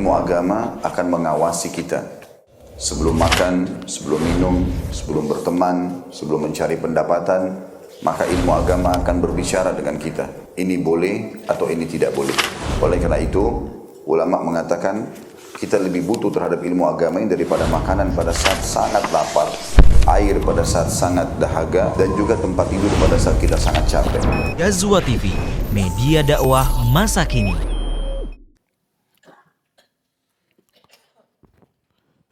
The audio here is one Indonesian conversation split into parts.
ilmu agama akan mengawasi kita. Sebelum makan, sebelum minum, sebelum berteman, sebelum mencari pendapatan, maka ilmu agama akan berbicara dengan kita. Ini boleh atau ini tidak boleh. Oleh karena itu, ulama mengatakan kita lebih butuh terhadap ilmu agama ini daripada makanan pada saat sangat lapar, air pada saat sangat dahaga, dan juga tempat tidur pada saat kita sangat capek. Ghazwa TV, media dakwah masa kini.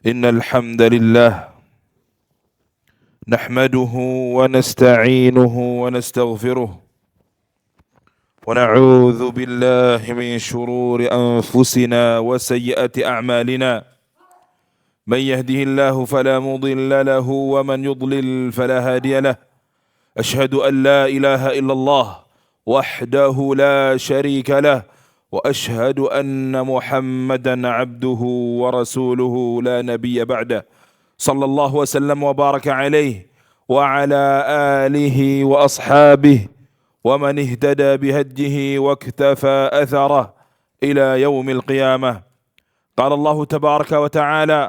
Innal hamdalillah nahmaduhu wa nasta'inuhu wa nastaghfiruh wa na'udzu billahi min shururi anfusina wa sayyiati a'malina man yahdihillahu fala mudilla lahu wa man yudlil fala hadiya lahu ashhadu an la ilaha illallah wahdahu la sharika lahu وأشهد أن محمدا عبده ورسوله لا نبي بعده صلى الله وسلم وبارك عليه وعلى آله وأصحابه ومن اهتدى بهديه واكتفى أثره إلى يوم القيامة. قال الله تبارك وتعالى: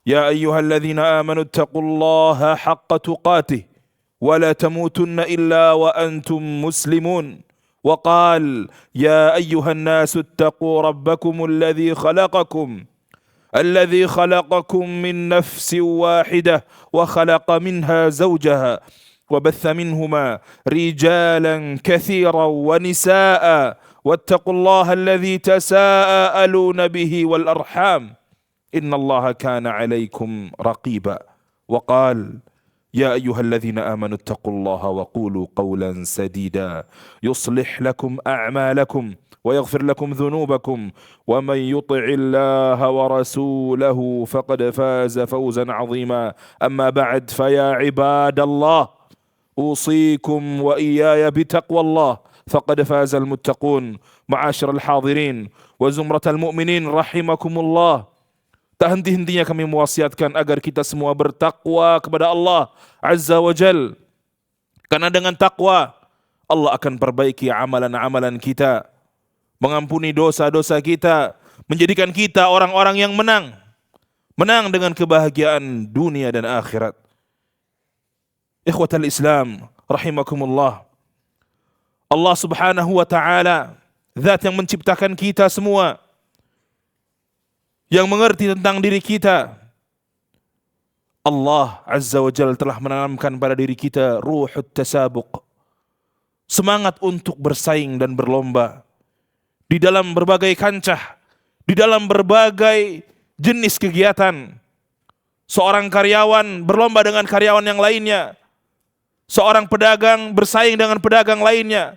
يا أيها الذين آمنوا اتقوا الله حق تقاته ولا تموتن إلا وأنتم مسلمون. وقال: يا أيها الناس اتقوا ربكم الذي خلقكم من نفس واحدة وخلق منها زوجها وبث منهما رجالا كثيرا ونساء واتقوا الله الذي تساءلون به والأرحام إن الله كان عليكم رقيبا. وقال: يا أيها الذين آمنوا اتقوا الله وقولوا قولا سديدا يصلح لكم أعمالكم ويغفر لكم ذنوبكم ومن يطع الله ورسوله فقد فاز فوزا عظيما. أما بعد فيا عباد الله أوصيكم وإياي بتقوى الله فقد فاز المتقون. معاشر الحاضرين وزمرة المؤمنين رحمكم الله. Tak henti-hentinya kami mewasiatkan agar kita semua bertakwa kepada Allah Azza wa Jal. Karena dengan takwa, Allah akan perbaiki amalan-amalan kita, mengampuni dosa-dosa kita, menjadikan kita orang-orang yang menang. Menang dengan kebahagiaan dunia dan akhirat. Ikhwatal Islam, rahimakumullah. Allah subhanahu wa ta'ala, zat yang menciptakan kita semua, yang mengerti tentang diri kita. Allah Azza wa Jalla telah menanamkan pada diri kita ruhut tasabuq, semangat untuk bersaing dan berlomba di dalam berbagai kancah, di dalam berbagai jenis kegiatan. Seorang karyawan berlomba dengan karyawan yang lainnya, seorang pedagang bersaing dengan pedagang lainnya,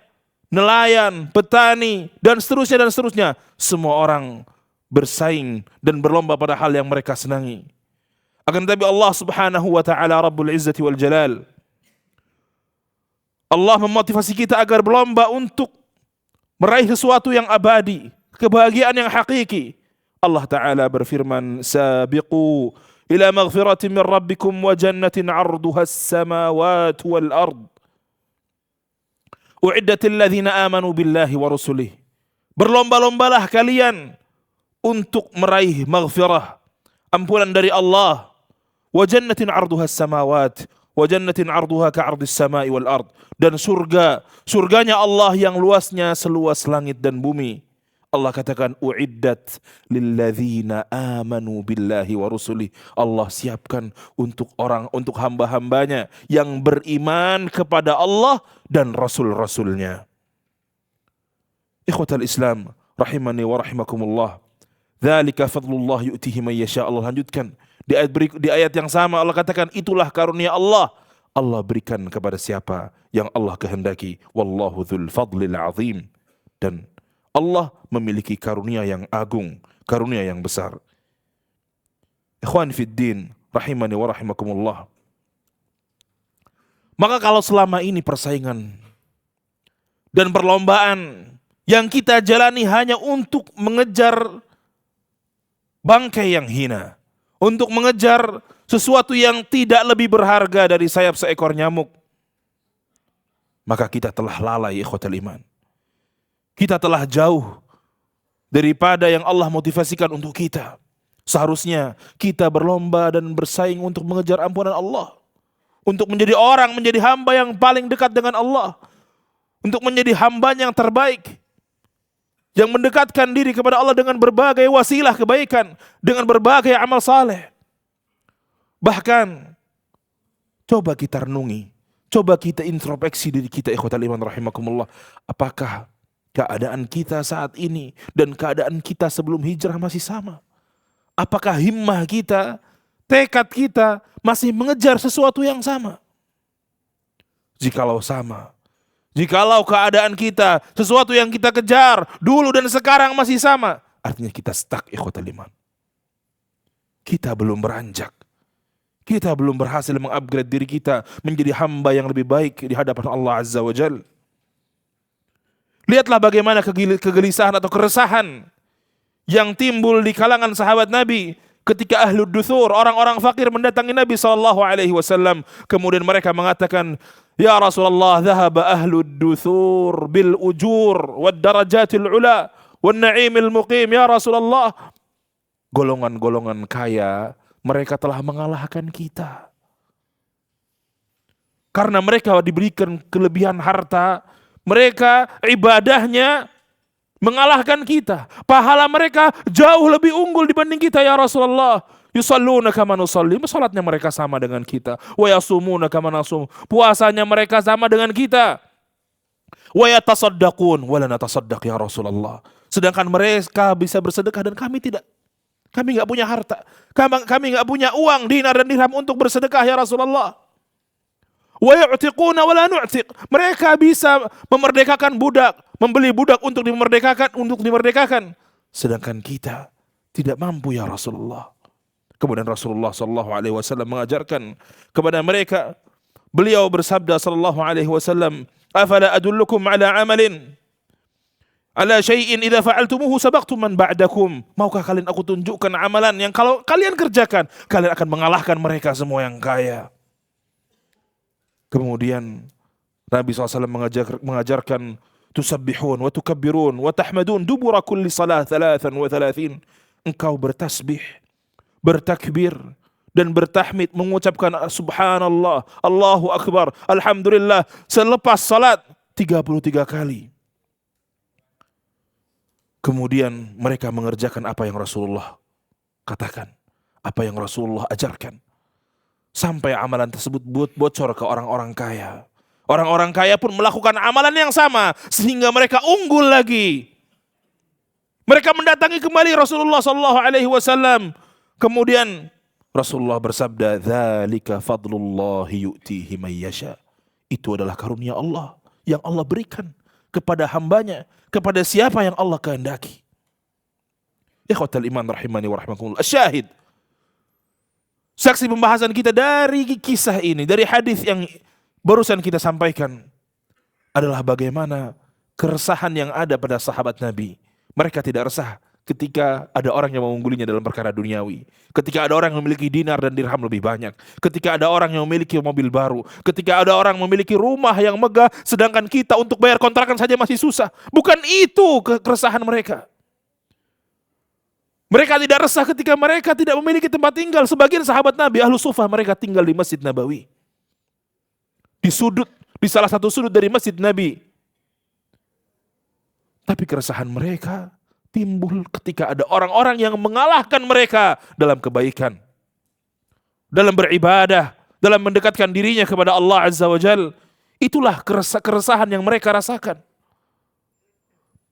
nelayan, petani, dan seterusnya. Semua orang bersaing dan berlomba pada hal yang mereka senangi. Akan tetapi Allah subhanahu wa ta'ala Rabbul Izzati wal Jalal, Allah memotivasi kita agar berlomba untuk meraih sesuatu yang abadi, kebahagiaan yang hakiki. Allah ta'ala berfirman: sabiqu ila maghfiratin min rabbikum wa jannatin 'arduha as-samawati wal ard u'iddatil ladzina amanu billahi wa rusulihi. Berlomba-lombalah kalian untuk meraih maghfirah, ampunan dari Allah. Wa jannatin 'arduha as-samawat wa jannatin 'arduha ka'ardis samai wal ard. Dan surganya Allah yang luasnya seluas langit dan bumi. Allah katakan u'iddat lilladzina amanu billahi wa rusulih. Allah siapkan untuk hamba-hambanya yang beriman kepada Allah dan rasul-rasulnya. Ikhwatal Islam, rahimani wa rahimakumullah. Dzalika fadlullah yu'tihi man yasha. Allah lanjutkan di ayat yang sama, Allah katakan itulah karunia Allah. Allah berikan kepada siapa yang Allah kehendaki. Wallahu dzul fadlil azim. Dan Allah memiliki karunia yang agung, karunia yang besar. Ikhwan fid din, rahimani wa rahimakumullah. Maka kalau selama ini persaingan dan perlombaan yang kita jalani hanya untuk mengejar bangkai yang hina, untuk mengejar sesuatu yang tidak lebih berharga dari sayap seekor nyamuk, maka kita telah lalai, ikhwatal iman. Kita telah jauh daripada yang Allah motivasikan untuk kita. Seharusnya kita berlomba dan bersaing untuk mengejar ampunan Allah, untuk menjadi orang, menjadi hamba yang paling dekat dengan Allah, untuk menjadi hamba yang terbaik, yang mendekatkan diri kepada Allah dengan berbagai wasilah kebaikan, dengan berbagai amal saleh. Bahkan coba kita renungi, coba kita introspeksi diri kita, ikhwatal iman rahimakumullah. Apakah keadaan kita saat ini dan keadaan kita sebelum hijrah masih sama? Apakah himmah kita, tekad kita masih mengejar sesuatu yang sama? Jikalau sama, jikalau keadaan kita, sesuatu yang kita kejar dulu dan sekarang masih sama, artinya kita stuck, ikhwatal iman. Kita belum beranjak. Kita belum berhasil mengupgrade diri kita menjadi hamba yang lebih baik di hadapan Allah Azza wa Jal. Lihatlah bagaimana kegelisahan atau keresahan yang timbul di kalangan sahabat Nabi ketika ahlud duthur, orang-orang fakir mendatangi Nabi SAW. Kemudian mereka mengatakan, "Ya Rasulullah, dhahaba ahlud duthur bil ujur wad darajatil ula wan na'imil muqim." Ya Rasulullah, golongan-golongan kaya mereka telah mengalahkan kita. Karena mereka diberikan kelebihan harta, mereka ibadahnya mengalahkan kita. Pahala mereka jauh lebih unggul dibanding kita ya Rasulullah. Yusalluna kama nusalli, salatnya mereka sama dengan kita. Wa yasumuna kama nasum, puasanya mereka sama dengan kita. Wa yatasaddaqun wa la natasaddaq ya Rasulullah. Sedangkan mereka bisa bersedekah dan kami tidak. Kami enggak punya harta. Kami enggak punya uang dinar dan dirham untuk bersedekah ya Rasulullah. Wa yu'tiquna wa la nu'tiq. Mereka bisa memerdekakan budak, membeli budak untuk dimerdekakan, sedangkan kita tidak mampu ya Rasulullah. Kemudian Rasulullah sallallahu alaihi wasallam mengajarkan kepada mereka, beliau bersabda sallallahu alaihi wasallam, "Afala adullukum ala amalin ala syai'in idza fa'altumuhu sabaqtum man ba'dakum." Maukah kalian aku tunjukkan amalan yang kalau kalian kerjakan, kalian akan mengalahkan mereka semua yang kaya. Kemudian Nabi SAW mengajarkan, tusabbihun wa tukabbirun wa tahmadun dubura kulli salah 33. Engkau bertasbih, bertakbir dan bertahmid, mengucapkan subhanallah, Allahu akbar, alhamdulillah selepas salat 33 kali. Kemudian mereka mengerjakan apa yang Rasulullah katakan, apa yang Rasulullah ajarkan. Sampai amalan tersebut bocor ke orang-orang kaya. Orang-orang kaya pun melakukan amalan yang sama sehingga mereka unggul lagi. Mereka mendatangi kembali Rasulullah sallallahu alaihi wasallam. Kemudian Rasulullah bersabda, "Dzalika fadlullahi yu'tihi may yasha." Itu adalah karunia Allah yang Allah berikan kepada hambanya, kepada siapa yang Allah kehendaki. Ikhwatal iman rahimani wa rahimakumullah. Asyahid, saksi pembahasan kita dari kisah ini, dari hadis yang barusan kita sampaikan, adalah bagaimana keresahan yang ada pada sahabat Nabi. Mereka tidak resah ketika ada orang yang mengunggulinya dalam perkara duniawi, ketika ada orang yang memiliki dinar dan dirham lebih banyak, ketika ada orang yang memiliki mobil baru, ketika ada orang memiliki rumah yang megah, sedangkan kita untuk bayar kontrakan saja masih susah. Bukan itu keresahan mereka. Mereka tidak resah ketika mereka tidak memiliki tempat tinggal. Sebagian sahabat Nabi, Ahlus Suffah, mereka tinggal di Masjid Nabawi, di salah satu sudut dari Masjid Nabi. Tapi keresahan mereka timbul ketika ada orang-orang yang mengalahkan mereka dalam kebaikan, dalam beribadah, dalam mendekatkan dirinya kepada Allah Azza wa Jal. Itulah keresahan yang mereka rasakan.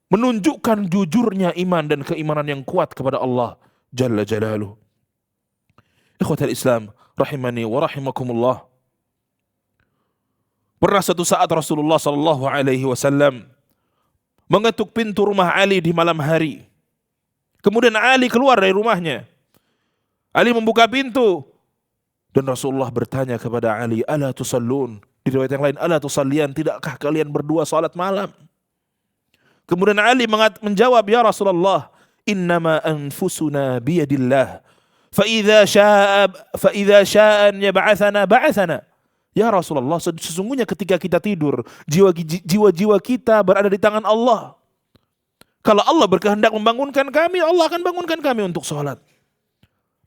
Menunjukkan jujurnya iman dan keimanan yang kuat kepada Allah Jalla Jalaluh. Ikhwatal Islam rahimani wa rahimakumullah. Pernah satu saat Rasulullah sallallahu alaihi wasallam mengetuk pintu rumah Ali di malam hari. Kemudian Ali keluar dari rumahnya. Ali membuka pintu dan Rasulullah bertanya kepada Ali, "Ala tusallun?" Di riwayat yang lain, "Ala tusallian?" Tidakkah kalian berdua salat malam? Kemudian Ali menjawab, "Ya Rasulullah, innama anfusuna biyadillah. Fa idza syaa'a an yab'atsana ba'atsana." Ya Rasulullah, sesungguhnya ketika kita tidur, jiwa-jiwa kita berada di tangan Allah. Kalau Allah berkehendak membangunkan kami, Allah akan bangunkan kami untuk sholat.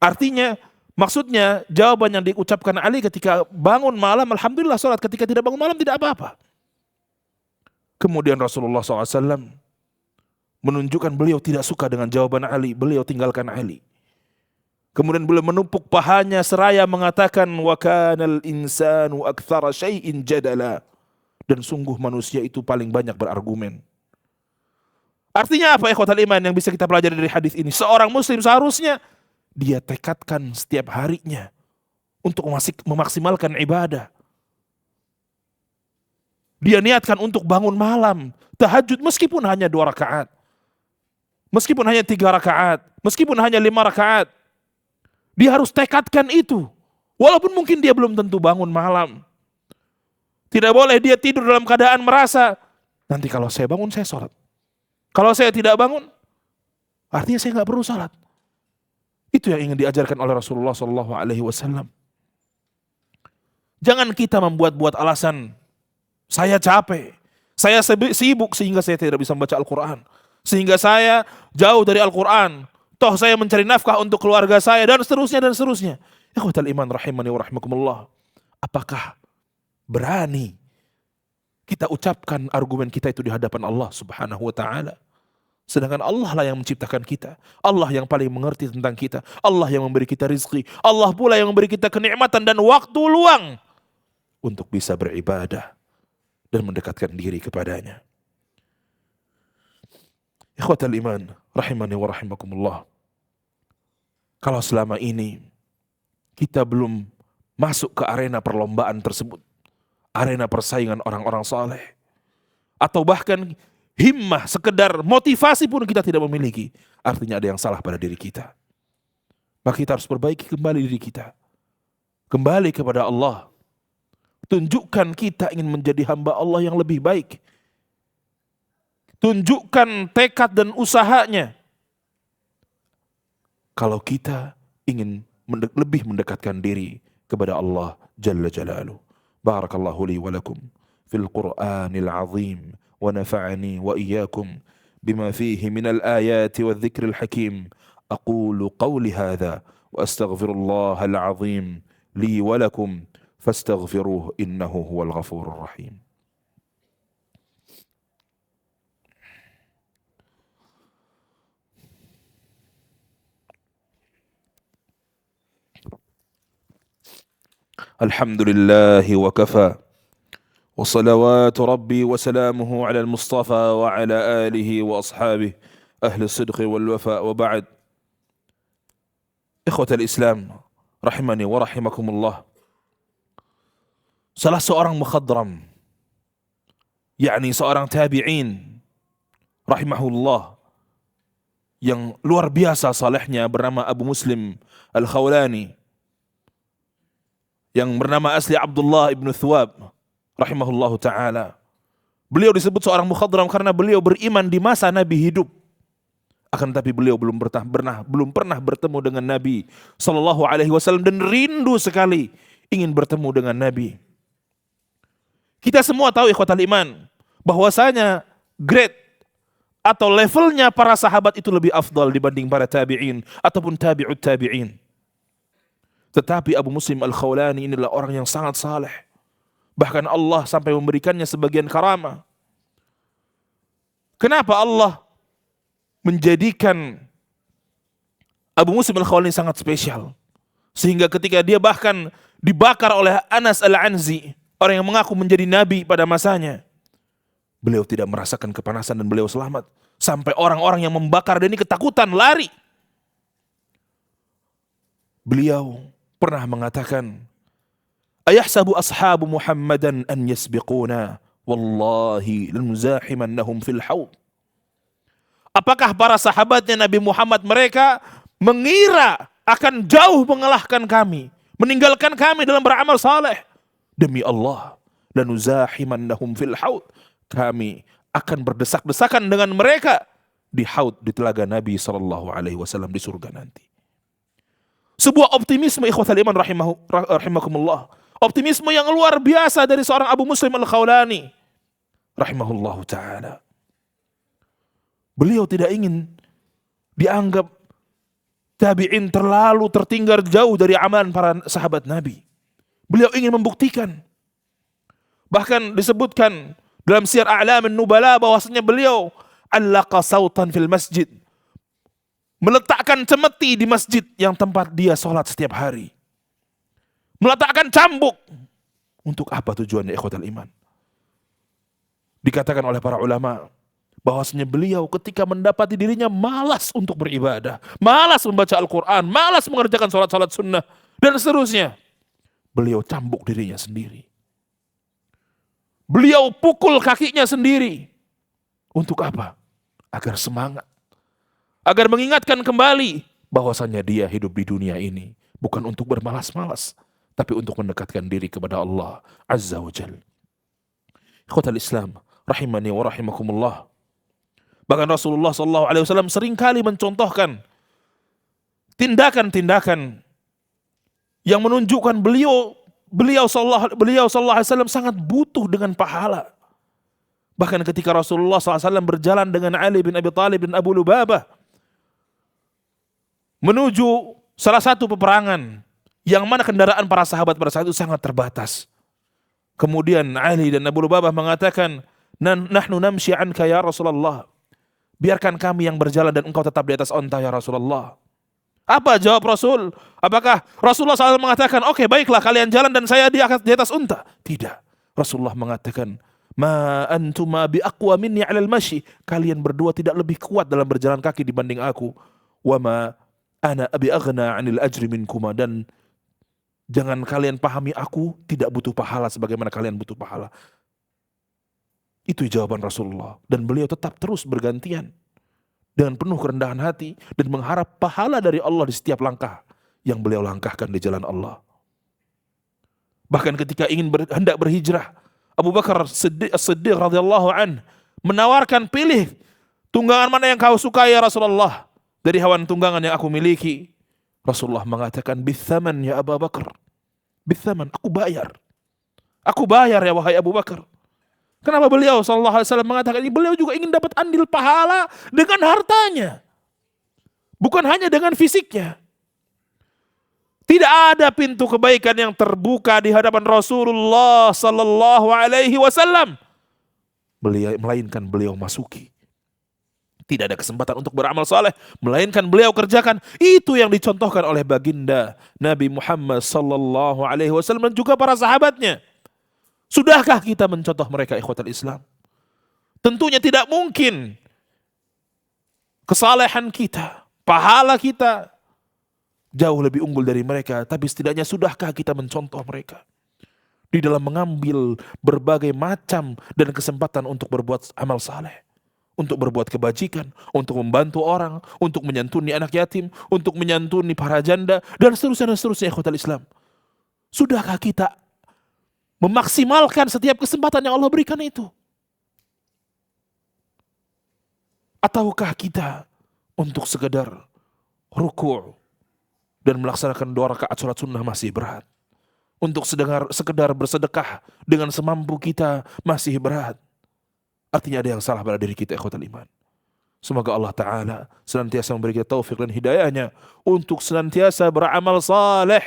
Artinya, maksudnya jawaban yang diucapkan Ali ketika bangun malam, alhamdulillah sholat. Ketika tidak bangun malam tidak apa-apa. Kemudian Rasulullah SAW menunjukkan beliau tidak suka dengan jawaban Ali. Beliau tinggalkan Ali. Kemudian beliau menumpuk pahanya seraya mengatakan wa kanal insanu aktsara syai'in jadala, dan sungguh manusia itu paling banyak berargumen. Artinya apa ikhwatal iman yang bisa kita pelajari dari hadis ini? Seorang muslim seharusnya dia tekadkan setiap harinya untuk memaksimalkan ibadah. Dia niatkan untuk bangun malam, tahajud meskipun hanya 2 rakaat. Meskipun hanya 3 rakaat, meskipun hanya 5 rakaat. Dia harus tekadkan itu. Walaupun mungkin dia belum tentu bangun malam. Tidak boleh dia tidur dalam keadaan merasa, nanti kalau saya bangun saya sholat. Kalau saya tidak bangun, artinya saya nggak perlu sholat. Itu yang ingin diajarkan oleh Rasulullah SAW. Jangan kita membuat-buat alasan, saya capek, saya sibuk sehingga saya tidak bisa membaca Al-Quran. Sehingga saya jauh dari Al-Quran. Toh saya mencari nafkah untuk keluarga saya, dan seterusnya dan seterusnya. Ikhwatal iman rahimani wa rahimakumullah. Apakah berani kita ucapkan argumen kita itu di hadapan Allah Subhanahu wa taala? Sedangkan Allah lah yang menciptakan kita. Allah yang paling mengerti tentang kita. Allah yang memberi kita rizki. Allah pula yang memberi kita kenikmatan dan waktu luang untuk bisa beribadah dan mendekatkan diri kepadanya. Ikhwatal iman rahimani wa rahimakumullah. Kalau selama ini kita belum masuk ke arena perlombaan tersebut, arena persaingan orang-orang saleh, atau bahkan himmah, sekedar motivasi pun kita tidak memiliki, artinya ada yang salah pada diri kita. Maka kita harus perbaiki kembali diri kita, kembali kepada Allah. Tunjukkan kita ingin menjadi hamba Allah yang lebih baik. Tunjukkan tekad dan usahanya. Kalau kita ingin lebih mendekatkan diri kepada Allah Jalla Jalaluh. Barakallahu li wa lakum fil Qur'anil azim wa nafa'ani wa iyyakum bima fihi minal ayati wa dhikril hakim. Aqulu qawli hadha wa astaghfirullahal azim li wa lakum fastaghfiruhu innahu huwal ghafurur rahim. الحمد لله وكفى وصلوات ربي وسلامه على المصطفى وعلى آله وأصحابه أهل الصدق والوفاء وبعد. إخوة الإسلام rahimani wa rahimakumullah. Salah seorang mukhadram, yakni seorang tabi'in rahimahullah yang luar biasa salehnya, bernama Abu Muslim Al-Khawlani, yang bernama asli Abdullah ibn Thwab rahimahullahu ta'ala. Beliau disebut seorang mukhadram karena beliau beriman di masa Nabi hidup. Akan tetapi beliau belum pernah bertemu dengan Nabi sallallahu alaihi wasallam dan rindu sekali ingin bertemu dengan Nabi. Kita semua tahu ikhwatal iman bahwasanya grade atau levelnya para sahabat itu lebih afdal dibanding para tabi'in ataupun tabi'ut tabi'in. Tetapi Abu Muslim Al-Khawlani inilah orang yang sangat saleh. Bahkan Allah sampai memberikannya sebagian karamah. Kenapa Allah menjadikan Abu Muslim Al-Khawlani sangat spesial? Sehingga ketika dia bahkan dibakar oleh Anas Al-Anzi, orang yang mengaku menjadi nabi pada masanya, beliau tidak merasakan kepanasan dan beliau selamat. Sampai orang-orang yang membakar dia ini ketakutan, lari. Beliau pernah mengatakan, ayahsabu ashabu Muhammadan an yasbiquna wallahi lanuzahimannahum fil haud. Apakah para sahabatnya Nabi Muhammad mereka mengira akan jauh mengalahkan kami, meninggalkan kami dalam beramal saleh? Demi Allah, lanuzahimannahum fil haud, kami akan berdesak-desakan dengan mereka di haud, di telaga Nabi SAW di surga nanti. Sebuah optimisme ikhwatal iman rahimakumullah. Optimisme yang luar biasa dari seorang Abu Muslim Al-Khawlani rahimahullahu ta'ala. Beliau tidak ingin dianggap tabi'in terlalu tertinggal jauh dari amalan para sahabat Nabi. Beliau ingin membuktikan. Bahkan disebutkan dalam Syiar A'lamin Nubala bahwasanya beliau allaqa sautan fil masjid. Meletakkan cemeti di masjid yang tempat dia sholat setiap hari. Meletakkan cambuk. Untuk apa tujuannya ikhwatal iman? Dikatakan oleh para ulama bahwasanya beliau ketika mendapati dirinya malas untuk beribadah, malas membaca Al-Quran, malas mengerjakan sholat-sholat sunnah, dan seterusnya. Beliau cambuk dirinya sendiri. Beliau pukul kakinya sendiri. Untuk apa? Agar semangat. Agar mengingatkan kembali bahwasanya dia hidup di dunia ini bukan untuk bermalas-malas, tapi untuk mendekatkan diri kepada Allah Azza wa Jal. Ikhwatal Islam, rahimani wa rahimakumullah. Bahkan Rasulullah SAW seringkali mencontohkan tindakan-tindakan yang menunjukkan beliau sallallahu alaihi wasallam sangat butuh dengan pahala. Bahkan ketika Rasulullah SAW berjalan dengan Ali bin Abi Thalib dan Abu Lubabah menuju salah satu peperangan yang mana kendaraan para sahabat pada saat itu sangat terbatas. Kemudian Ali dan Abu Lubabah mengatakan, "Nahnu namshi anka ya Rasulullah." Biarkan kami yang berjalan dan engkau tetap di atas onta ya Rasulullah. Apa jawab Rasul? Apakah Rasulullah SAW mengatakan, oke, baiklah kalian jalan dan saya di atas unta? Tidak. Rasulullah mengatakan, ma antuma bi aqwa minni 'alal mashi. Kalian berdua tidak lebih kuat dalam berjalan kaki dibanding aku. Wa ma ana abi aghna 'anil ajri minkuma. Dan jangan kalian pahami aku tidak butuh pahala sebagaimana kalian butuh pahala. Itu jawaban Rasulullah. Dan beliau tetap terus bergantian dengan penuh kerendahan hati dan mengharap pahala dari Allah di setiap langkah yang beliau langkahkan di jalan Allah. Bahkan ketika hendak berhijrah, Abu Bakar As-Siddiq radhiyallahu an menawarkan, pilih tunggangan mana yang kau suka ya Rasulullah dari hewan tunggangan yang aku miliki. Rasulullah mengatakan, bithaman ya Abu Bakar. Bithaman, aku bayar ya wahai Abu Bakar. Kenapa beliau sallallahu alaihi wasallam mengatakan ini? Beliau juga ingin dapat andil pahala dengan hartanya. Bukan hanya dengan fisiknya. Tidak ada pintu kebaikan yang terbuka di hadapan Rasulullah sallallahu alaihi wasallam melainkan beliau masuki. Tidak ada kesempatan untuk beramal saleh melainkan beliau kerjakan. Itu yang dicontohkan oleh baginda Nabi Muhammad sallallahu alaihi wasallam dan juga para sahabatnya. Sudahkah kita mencontoh mereka ikhwatal Islam? Tentunya tidak mungkin kesalehan kita, pahala kita jauh lebih unggul dari mereka. Tapi setidaknya sudahkah kita mencontoh mereka di dalam mengambil berbagai macam dan kesempatan untuk berbuat amal saleh, untuk berbuat kebajikan, untuk membantu orang, untuk menyantuni anak yatim, untuk menyantuni para janda, dan seterusnya ikhwatal Islam. Sudahkah kita memaksimalkan setiap kesempatan yang Allah berikan itu? Ataukah kita untuk sekedar ruku' dan melaksanakan 2 rakaat sholat sunnah masih berat? Untuk sekedar bersedekah dengan semampu kita masih berat? Artinya ada yang salah pada diri kita ikhwatal iman. Semoga Allah Ta'ala senantiasa memberi kita taufik dan hidayahnya untuk senantiasa beramal saleh,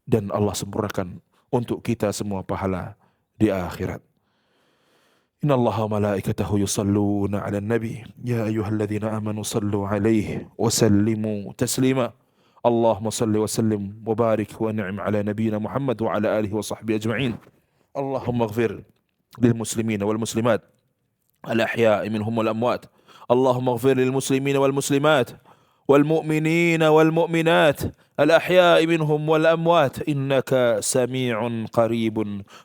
dan Allah sempurnakan untuk kita semua pahala di akhirat. Inna Allah wa malaikatahu yusalluna ala nabi. Ya ayyuhalladzina amanu sallu alaihi wa sallimu taslima. Allahumma salli wa sallim wa barik wa ni'im ala nabiyina Muhammad wa ala alihi wa sahbihi ajma'in. Allahumma ighfir lil muslimina wal muslimat al ahya'i minhum wal amwat. Allahumma ighfir lil muslimina wal muslimat والمؤمنين والمؤمنات الأحياء منهم والأموات إنك سميع قريب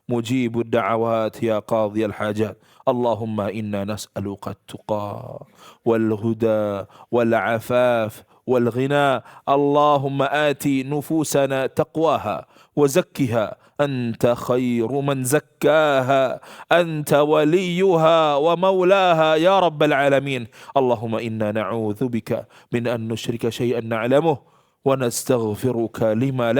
مجيب الدعوات يا قاضي الحاجات. اللهم إنا نسألك التقى والهدى والعفاف والغنى. اللهم آت نفوسنا تقواها وزكها أنت خير من زكاها أنت وليها ومولاها يا رب العالمين. اللهم إنا نعوذ بك من أن نشرك شيئا نعلمه ونستغفرك لما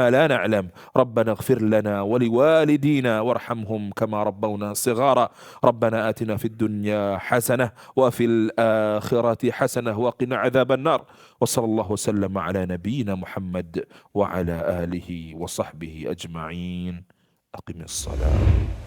لا نعلم. ربنا اغفر لنا ولوالدينا وارحمهم كما ربونا صغارا. ربنا آتنا في الدنيا حسنة وفي الآخرة حسنة وقنا عذاب النار. وصلى الله وسلم على نبينا محمد وعلى آله وصحبه أجمعين. أقم الصلاة.